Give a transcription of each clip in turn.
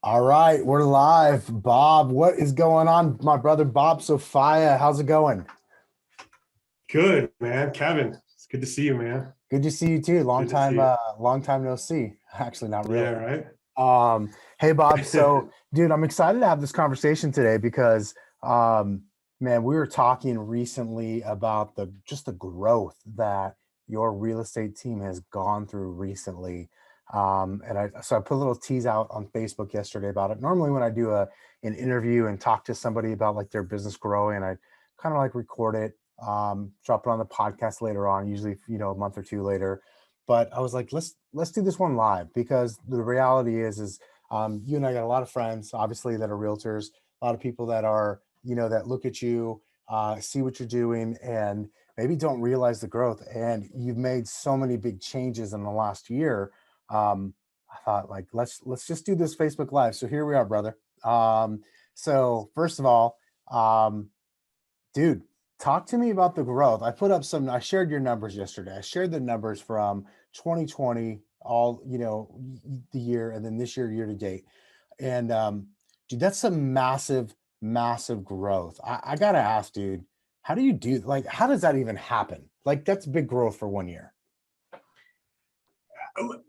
All right, we're live. Bob, what is going on? My brother Bob Sophiea, how's it going? Good, man. Kevin, it's good to see you, man. Good to see you too. Good to see you. Long time no see. Actually, not Yeah, really. right. Hey Bob, so dude, I'm excited to have this conversation today because man, we were talking recently about the just the growth that your real estate team has gone through recently. And I put a little tease out on Facebook yesterday about it. Normally when I do an interview and talk to somebody about like their business growing, I kind of like record it, drop it on the podcast later on, usually a month or two later. But I was like, let's do this one live because the reality is you and I got a lot of friends, obviously, that are realtors, a lot of people that are, that look at you, see what you're doing, and maybe don't realize the growth. And you've made so many big changes in the last year. I thought, like, let's just do this Facebook Live. So here we are, brother. So first of all, um, dude, talk to me about the growth. I shared your numbers yesterday. I shared the numbers from 2020, all, the year, and then this year to date. And dude, that's some massive growth. I gotta ask, dude, how do you do, like, how does that even happen? Like, that's big growth for 1 year. I'll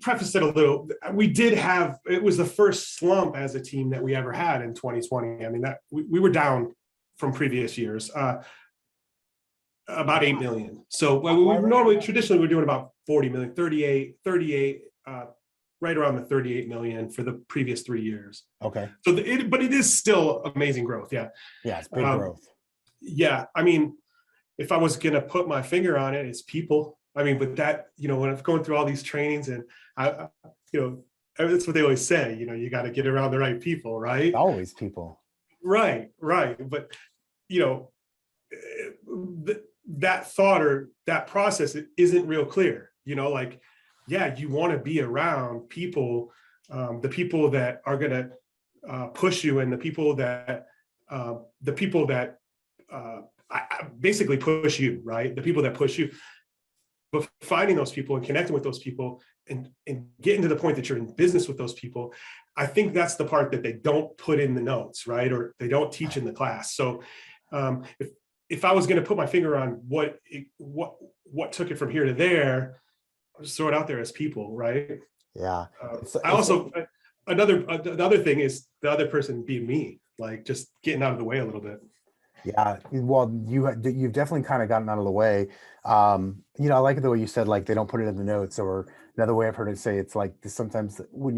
preface it a little. We did have it was the first slump as a team that we ever had in 2020. I mean, that we were down from previous years, about 8 million. So we Why? normally traditionally we're doing about 40 million, 38, right around the 38 million for the previous 3 years. Okay. So but it is still amazing growth. Yeah. Yeah, it's big Um, growth. yeah. I mean, if I was going to put my finger on it, it's people. I mean, but that, when I'm going through all these trainings and you know, that's what they always say, you got to get around the right people, right? Always people. Right. But, you know, that thought or that process isn't real clear, like, yeah, you want to be around people, the people that are going to push you and the people that basically push you, right? The people that push you, but finding those people and connecting with those people and getting to the point that you're in business with those people, I think that's the part that they don't put in the notes, right? Or they don't teach in the class. So if I was going to put my finger on what took it from here to there, I'll just throw it out there as people, right? Yeah. I It's also the other thing is the other person being me, like just getting out of the way a little bit. Yeah, well, you've definitely kind of gotten out of the way. I like the way you said, like, they don't put it in the notes, or another way I've heard it say, it's like sometimes when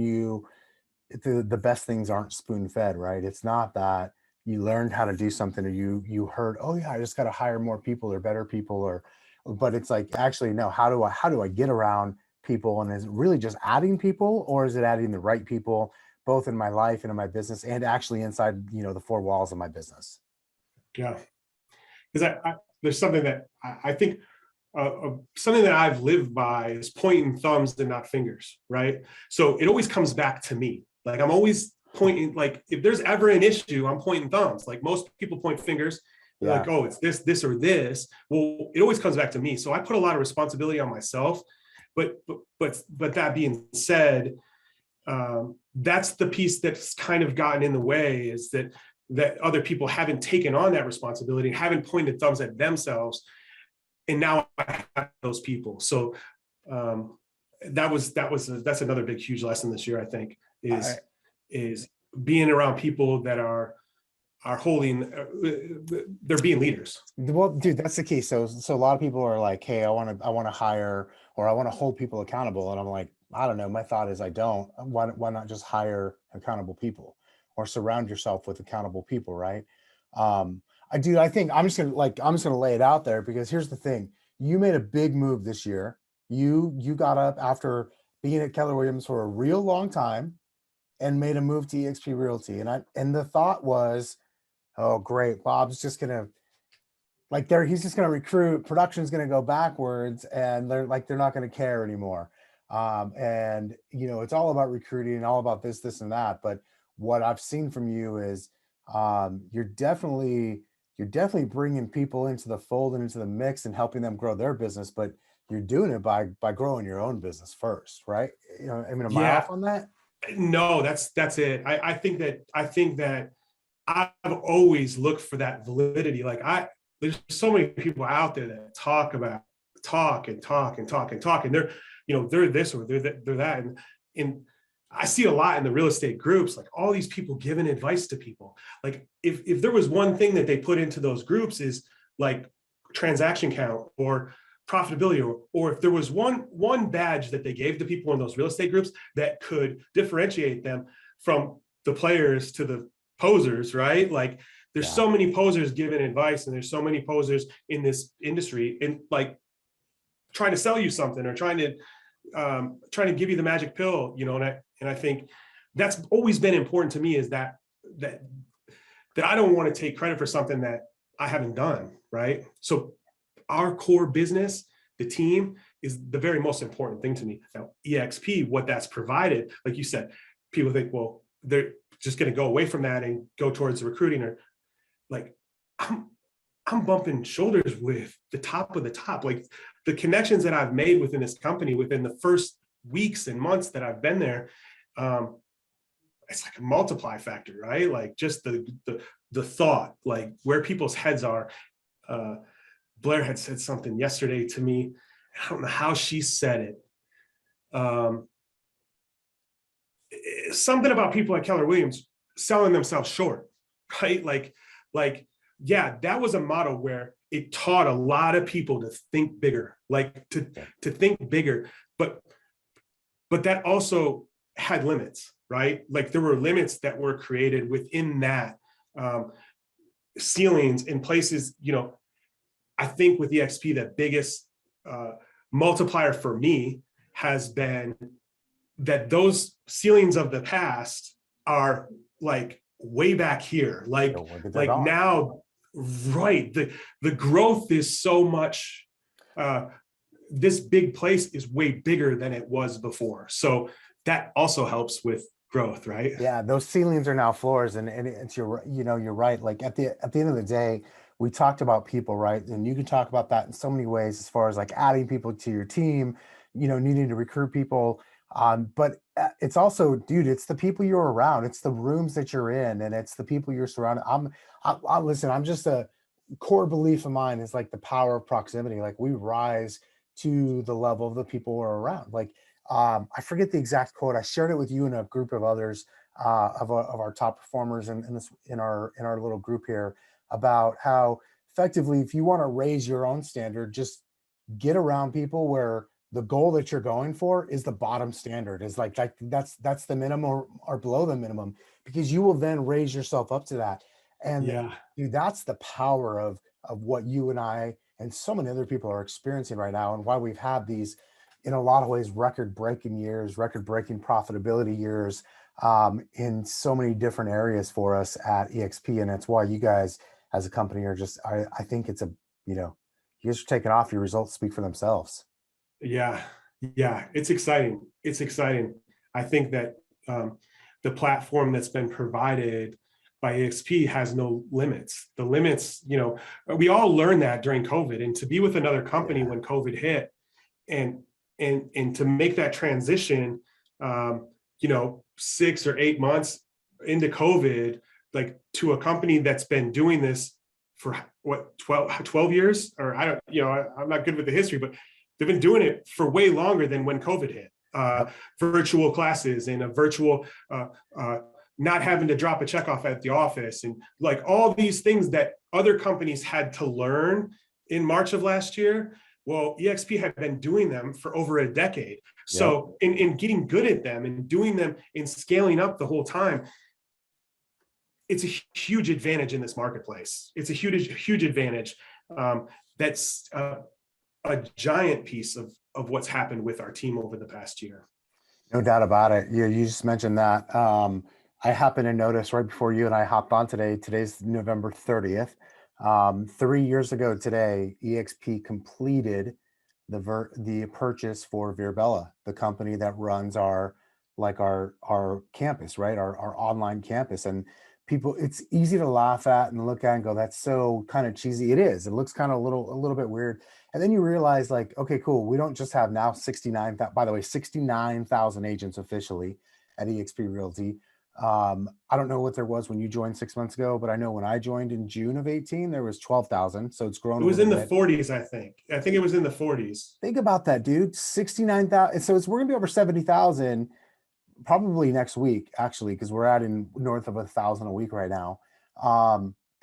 the best things aren't spoon fed, right? It's not that you learned how to do something, or you heard, oh yeah, I just got to hire more people or better people, but it's like, actually, no, how do I get around people? And is it really just adding people, or is it adding the right people, both in my life and in my business, and actually inside, the four walls of my business? Yeah, because there's something that I think something that I've lived by is pointing thumbs and not fingers, right? So it always comes back to me. Like, I'm always pointing, like, if there's ever an issue, I'm pointing thumbs. Like, most people point fingers. They're Yeah. like, oh, it's this or this. Well, it always comes back to me. So I put a lot of responsibility on myself. But that being said, that's the piece that's kind of gotten in the way, is that other people haven't taken on that responsibility, haven't pointed thumbs at themselves, and now I have those people. So that's another big, huge lesson this year, I think, I, is being around people that are holding, they're being leaders. well, dude, that's the key. So a lot of people are like, hey, I want to hire, or I want to hold people accountable. And I'm like, I don't know. My thought is, I don't. Why not just hire accountable people, or surround yourself with accountable people, right? Um, I think I'm just gonna lay it out there, because here's the thing. You made a big move this year. You got up after being at Keller Williams for a real long time and made a move to Exp Realty. And the thought was, oh, great, Bob's just gonna, he's just going to recruit, production's going to go backwards, and they're not going to care anymore. And it's all about recruiting and all about this and that. But what I've seen from you is, you're definitely bringing people into the fold and into the mix and helping them grow their business, but you're doing it by growing your own business first, right? I mean, am I Yeah, off on that? No, that's it. I think that I've always looked for that validity. There's so many people out there that talk and talk and talk and talk, and they're this or they're that, and I see a lot in the real estate groups, like all these people giving advice to people. Like if there was one thing that they put into those groups is like transaction count or profitability, or if there was one badge that they gave to people in those real estate groups that could differentiate them from the players to the posers, right? Like there's Yeah. so many posers giving advice, and there's so many posers in this industry, and like trying to sell you something or trying to give you the magic pill, and I think that's always been important to me, is that I don't want to take credit for something that I haven't done, right? So our core business, the team, is the very most important thing to me. Now, EXP, what that's provided, like you said, people think, well, they're just going to go away from that and go towards recruiting, or like I'm bumping shoulders with the top of the top. Like the connections that I've made within this company within the first weeks and months that I've been there, it's like a multiply factor, right? Like just the thought, like where people's heads are. Blair had said something yesterday to me. I don't know how she said it. Something about people like Keller Williams selling themselves short, right? Yeah, that was a model where it taught a lot of people to think bigger, like to think bigger, but that also had limits, right? Like there were limits that were created within that, ceilings in places, I think with EXP, the biggest multiplier for me has been that those ceilings of the past are like way back here. Like now, right, the growth is so much, this big place is way bigger than it was before. So that also helps with growth, right? Yeah, those ceilings are now floors, and it's you're right. Like at the end of the day, we talked about people, right? And you can talk about that in so many ways, as far as like adding people to your team, needing to recruit people. But it's also, dude, it's the people you're around, it's the rooms that you're in, and it's the people you're surrounded. Listen, I'm just a core belief of mine is like the power of proximity. Like we rise to the level of the people we're around. Like I forget the exact quote. I shared it with you and a group of others, of our top performers in our little group here, about how effectively, if you want to raise your own standard, just get around people where the goal that you're going for is the bottom standard, is like that's the minimum, or below the minimum, because you will then raise yourself up to that. And Yeah. dude, that's the power of what you and I and so many other people are experiencing right now, and why we've had these, in a lot of ways, record-breaking years, record-breaking profitability years, in so many different areas for us at EXP. And it's why you guys as a company are just, I think it's you guys are taking off. Your results speak for themselves. Yeah. Yeah. It's exciting. It's exciting. I think that the platform that's been provided by EXP has no limits. The limits, we all learned that during COVID, and to be with another company when COVID hit, and to make that transition, 6 or 8 months into COVID, like to a company that's been doing this for what, 12 years, or I don't, I'm not good with the history, but they've been doing it for way longer than when COVID hit. Virtual classes and a virtual, not having to drop a check off at the office, and like all these things that other companies had to learn in March of last year. Well, EXP had been doing them for over a decade. So in getting good at them and doing them and scaling up the whole time, it's a huge advantage in this marketplace. It's a huge advantage. That's a giant piece of what's happened with our team over the past year. No doubt about it. You just mentioned that. I happened to notice right before you and I hopped on today. Today's November 30th. 3 years ago today, EXP completed the purchase for Virbella, the company that runs our campus, right? Our online campus. And people, it's easy to laugh at and look at and go, that's so kind of cheesy. It is. It looks kind of a little bit weird. And then you realize, like, okay, cool. We don't just have now 69,000 agents officially. at Exp Realty. I don't know what there was when you joined 6 months ago, but I know when I joined in June of 18, there was 12,000. So it's grown It a was little in the bit. 40s, I think. I think it was in the 40s. Think about that, dude. 69,000. So we're gonna be over 70,000 probably next week, actually, because we're adding north of 1,000 a week right now.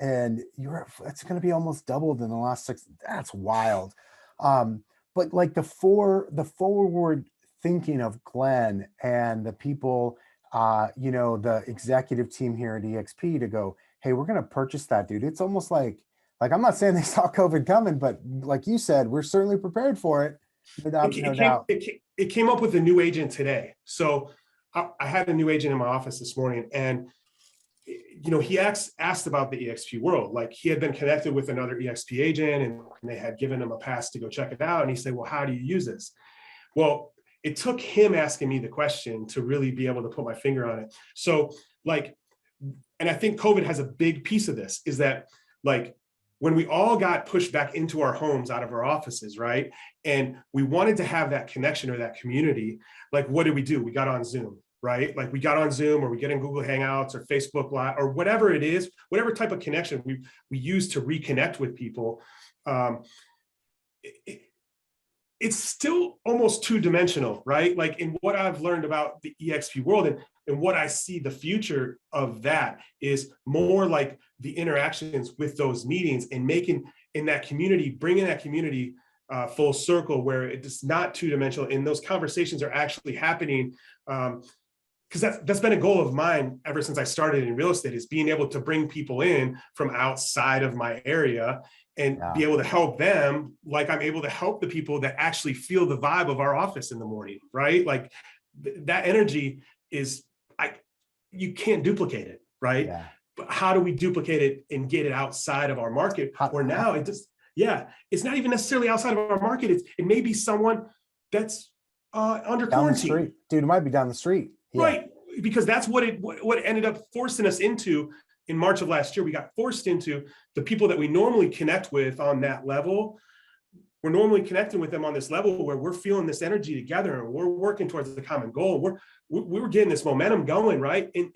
And it's going to be almost doubled in the last 6. That's wild. But like the forward thinking of Glenn and the people, the executive team here at EXP to go, hey, we're going to purchase that, dude. It's almost like I'm not saying they saw COVID coming, but like you said, we're certainly prepared for it. No doubt. It came up with a new agent today. So I had a new agent in my office this morning, and he asked about the EXP world. Like, he had been connected with another EXP agent, and they had given him a pass to go check it out. And he said, well, how do you use this? Well, it took him asking me the question to really be able to put my finger on it. So and I think COVID has a big piece of this, is that when we all got pushed back into our homes out of our offices, right? And we wanted to have that connection or that community, what did we do? We got on Zoom, right? We got on Zoom, or we get in Google Hangouts or Facebook Live or whatever it is, whatever type of connection we use to reconnect with people. It's still almost two-dimensional, right? In what I've learned about the EXP world and what I see the future of that is more like the interactions with those meetings and making in that community, bringing that community full circle, where it's not two-dimensional and those conversations are actually happening. Because that's been a goal of mine ever since I started in real estate, is being able to bring people in from outside of my area and be able to help them like I'm able to help the people that actually feel the vibe of our office in the morning, right? That energy is, you can't duplicate it, right? Yeah. But how do we duplicate it and get it outside of our market? Or now it's not even necessarily outside of our market. It may be someone that's under down quarantine. The street. Dude, it might be down the street. Yeah. Right. Because that's what ended up forcing us into in March of last year. We got forced into the people that we normally connect with on that level. We're normally connecting with them on this level where we're feeling this energy together and we're working towards the common goal. We were getting this momentum going, right? And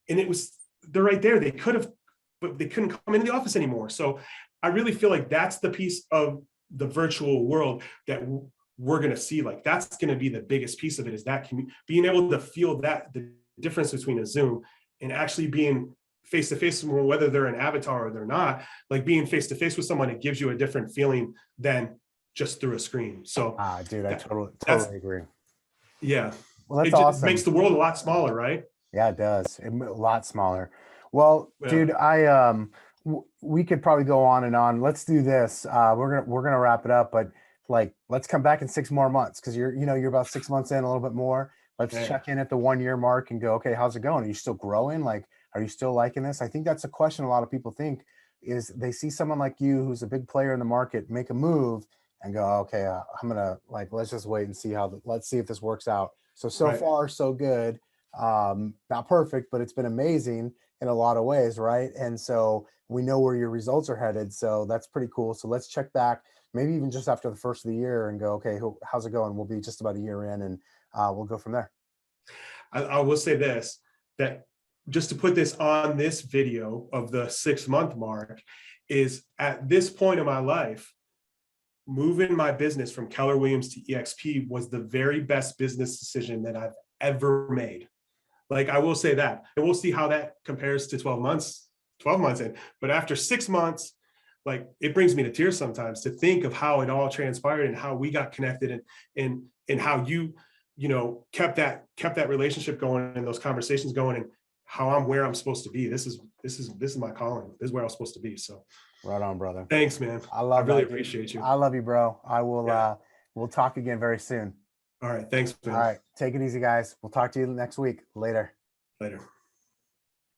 they're right there. They could have, but they couldn't come into the office anymore. So I really feel like that's the piece of the virtual world that we're going to see. That's going to be the biggest piece of it, is that being able to feel that the difference between a Zoom and actually being face-to-face, whether they're an avatar or they're not, being face-to-face with someone, it gives you a different feeling than just through a screen. So dude, I totally agree. Yeah. Well, that's awesome. Just makes the world a lot smaller, right? Yeah, it does. A lot smaller. Well, Yeah. Dude, we could probably go on and on. Let's do this. We're gonna wrap it up, but let's come back in 6 more months, because you're about 6 months in, a little bit more. Let's check in at the 1 year mark and go, okay, how's it going? Are you still growing? Are you still liking this? I think that's a question a lot of people think, is they see someone like you who's a big player in the market make a move and go, okay, I'm gonna let's just wait and see let's see if this works out. So Right. far so good. Not perfect, but it's been amazing in a lot of ways, right? And so we know where your results are headed. So that's pretty cool. So let's check back, maybe even just after the first of the year, and go, okay, how's it going? We'll be just about a year in, and we'll go from there. I will say this, that just to put this on this video of the 6-month mark, is at this point in my life, moving my business from Keller Williams to EXP was the very best business decision that I've ever made. I will say that, and we'll see how that compares to 12 months in. But after 6 months, it brings me to tears sometimes to think of how it all transpired and how we got connected, and how you kept that relationship going and those conversations going, and how I'm where I'm supposed to be. This is my calling. This is where I'm supposed to be. So right on, brother. Thanks, man. I really appreciate you. I love you, bro. I will we'll talk again very soon. All right. Thanks, man. All right. Take it easy, guys. We'll talk to you next week. Later. Later.